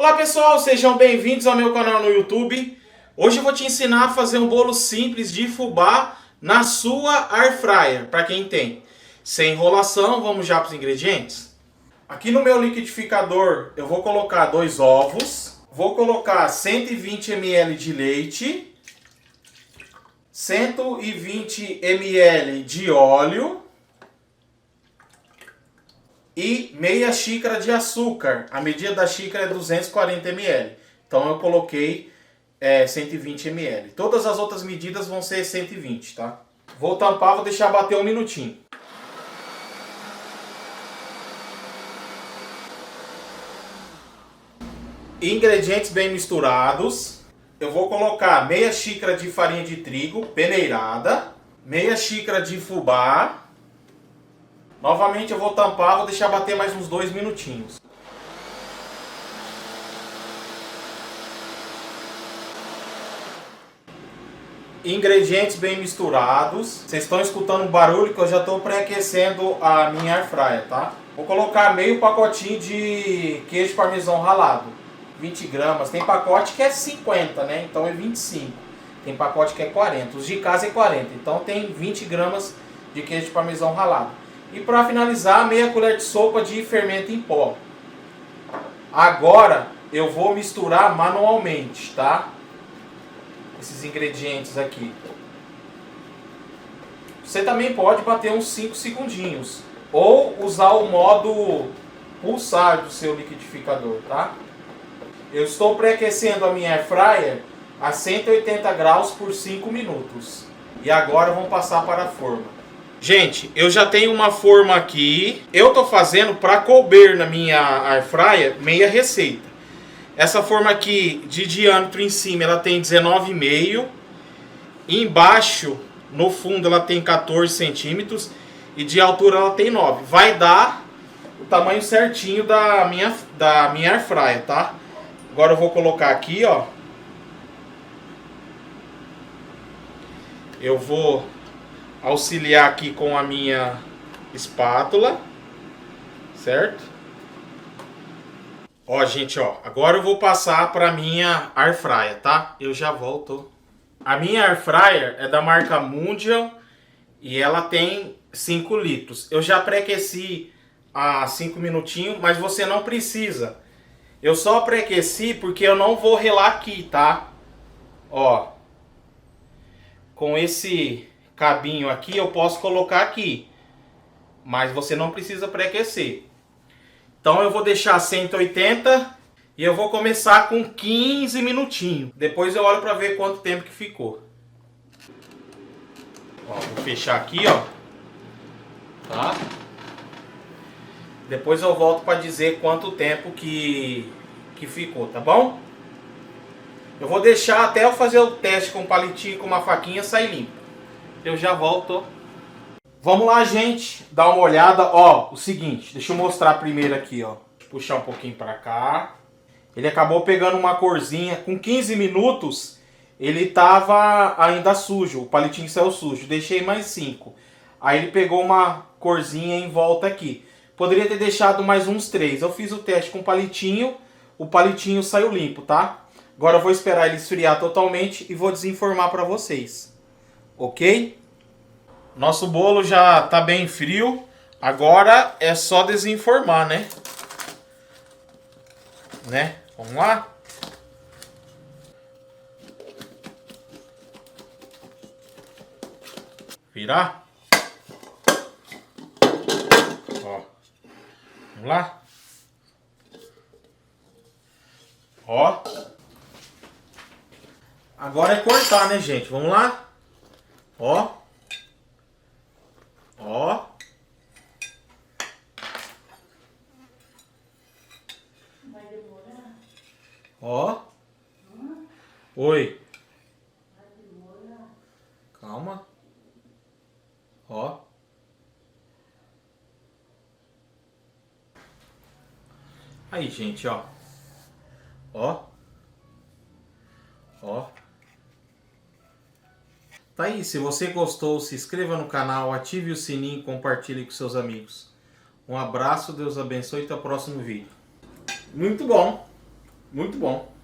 Olá pessoal, sejam bem-vindos ao meu canal no YouTube. Hoje eu vou te ensinar a fazer um bolo simples de fubá na sua air fryer, para quem tem. Sem enrolação, vamos já para os ingredientes. Aqui no meu liquidificador eu vou colocar 2 ovos, vou colocar 120 ml de leite, 120 ml de óleo e meia xícara de açúcar. A medida da xícara é 240 ml. Então eu coloquei 120 ml. Todas as outras medidas vão ser 120, tá? Vou tampar, vou deixar bater um minutinho. Ingredientes bem misturados. Eu vou colocar meia xícara de farinha de trigo peneirada, meia xícara de fubá. Novamente eu vou tampar, vou deixar bater mais uns 2 minutinhos. Ingredientes bem misturados. Vocês estão escutando um barulho que eu já estou pré-aquecendo a minha air fryer, tá? Vou colocar meio pacotinho de queijo parmesão ralado. 20 gramas. Tem pacote que é 50, né? Então é 25. Tem pacote que é 40. Os de casa é 40. Então tem 20 gramas de queijo parmesão ralado. E para finalizar, meia colher de sopa de fermento em pó. Agora eu vou misturar manualmente, tá? Esses ingredientes aqui. Você também pode bater uns 5 segundinhos. Ou usar o modo pulsar do seu liquidificador, tá? Eu estou pré-aquecendo a minha air fryer a 180 graus por 5 minutos. E agora vamos passar para a forma. Gente, eu já tenho uma forma aqui. Eu tô fazendo para couber na minha air fryer meia receita. Essa forma aqui de diâmetro em cima ela tem 19,5. Embaixo, no fundo, ela tem 14 centímetros. E de altura ela tem 9. Vai dar o tamanho certinho da minha air fryer, tá? Agora eu vou colocar aqui, ó. Eu vou auxiliar aqui com a minha espátula, certo? Ó, gente, ó, agora eu vou passar para minha air fryer, tá? Eu já volto. A minha air fryer é da marca Mundial e ela tem 5 litros. Eu já pré-aqueci há 5 minutinhos, mas você não precisa. Eu só pré-aqueci porque eu não vou relar aqui, tá? Ó, com esse cabinho aqui eu posso colocar aqui, mas você não precisa pré-aquecer. Então eu vou deixar 180 e eu vou começar com 15 minutinhos. Depois eu olho para ver quanto tempo que ficou. Ó, vou fechar aqui, ó. Tá? Depois eu volto para dizer quanto tempo que ficou, tá bom? Eu vou deixar até eu fazer o teste com um palitinho, com uma faquinha, sair limpo. Eu já volto. Vamos lá, gente, dar uma olhada. Ó, o seguinte, deixa eu mostrar primeiro aqui, ó. Deixa eu puxar um pouquinho pra cá. Ele acabou pegando uma corzinha. Com 15 minutos, ele tava ainda sujo. O palitinho saiu sujo. Deixei mais 5. Aí ele pegou uma corzinha em volta aqui. Poderia ter deixado mais uns 3. Eu fiz o teste com o palitinho saiu limpo, tá? Agora eu vou esperar ele esfriar totalmente e vou desenformar pra vocês. Ok? Nosso bolo já tá bem frio. Agora é só desenformar, né? Vamos lá? Virar. Ó. Vamos lá? Ó. Agora é cortar, né, gente? Vamos lá? Ó. Ó. Vai demorar? Ó. Oi. Vai demorar? Calma. Ó. Aí, gente, ó. Ó. Ó. Tá aí, se você gostou, se inscreva no canal, ative o sininho e compartilhe com seus amigos. Um abraço, Deus abençoe e até o próximo vídeo. Muito bom! Muito bom.